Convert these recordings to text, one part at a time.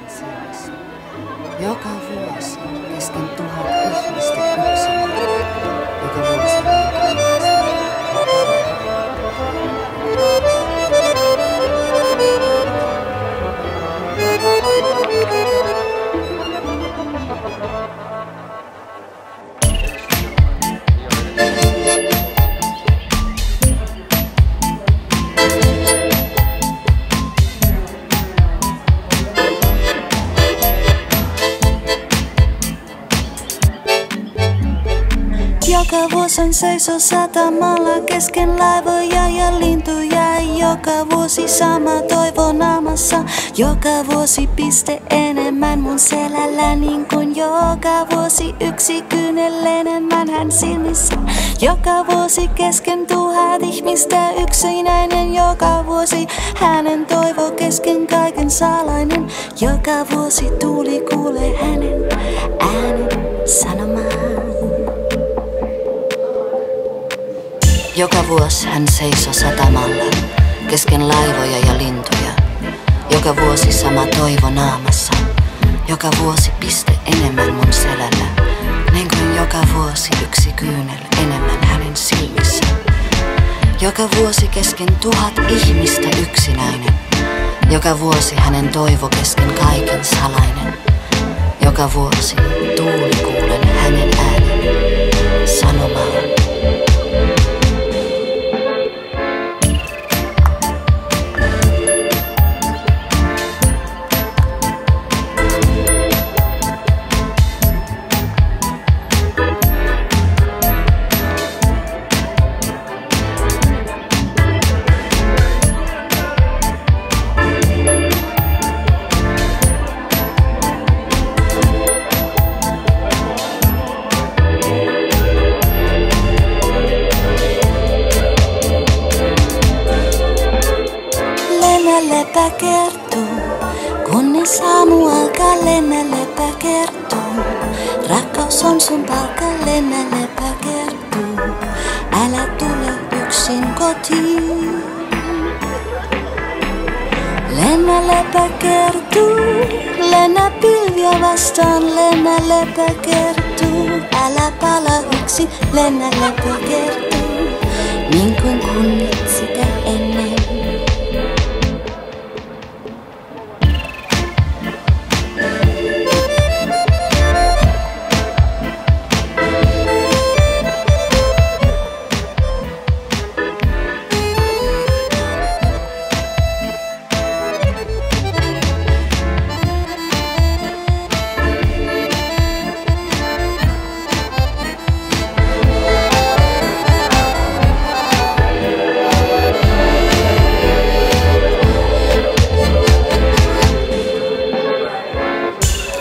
silmissä. Joka vuosi kesken 1000 ihmistä yksinään. Joka vuosi Joka vuosi on seiso satamalla kesken laivoja ja lintuja. Joka vuosi sama toivo naamassa. Joka vuosi piste enemmän mun selällä. Niin kuin joka vuosi yksi kyynel enemmän hän silmissä. Joka vuosi kesken 1000 ihmistä yksinäinen. Joka vuosi hänen toivo kesken kaiken salainen. Joka vuosi tuuli kuulee hänen äänen sanomaan. Joka vuosi hän seisoi satamalla, kesken laivoja ja lintuja. Joka vuosi sama toivo naamassa. Joka vuosi piste enemmän mun selällä. Niin kuin joka vuosi yksi kyynel enemmän hänen silmissä. Joka vuosi kesken 1000 ihmistä yksinäinen. Joka vuosi hänen toivo kesken kaiken salainen. Joka vuosi tuuli kuulen hänen äänen sanomaan. Lepä kertoo, kunnes aamu alkaa, lennä lepä kertoo. Rakkaus on sun palkka, lennä lepä kertoo. Älä tule yksin kotiin. Lennä lepä kertoo, lennä pilviä vastaan, lennä lepä kertoo. Älä pala yksin, lennä lepä kertoo. Niin kuin kunnit sitä ennen.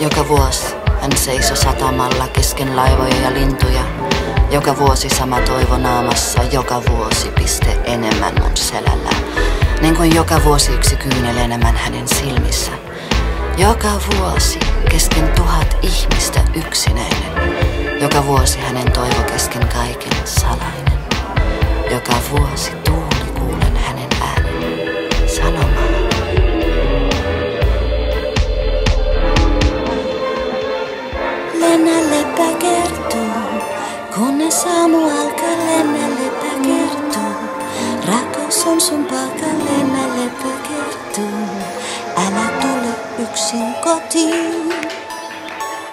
Joka vuosi hän seisoi satamalla kesken laivoja ja lintuja. Joka vuosi sama toivo naamassa. Joka vuosi piste enemmän mun selällä. Niin kuin joka vuosi yksi kyynel enemmän hänen silmissä. Joka vuosi kesken 1000 ihmistä yksinäinen. Joka vuosi hänen toivo kesken kaiken salainen. Joka vuosi tuuli kuulen hänen äänen sanomaan. Lennä lepä kertoo, kunnes aamu alkaa, lennä lepä kertoo. Rakkaus on sun paikka, lennä lepä kertoo. Älä tule yksin kotiin.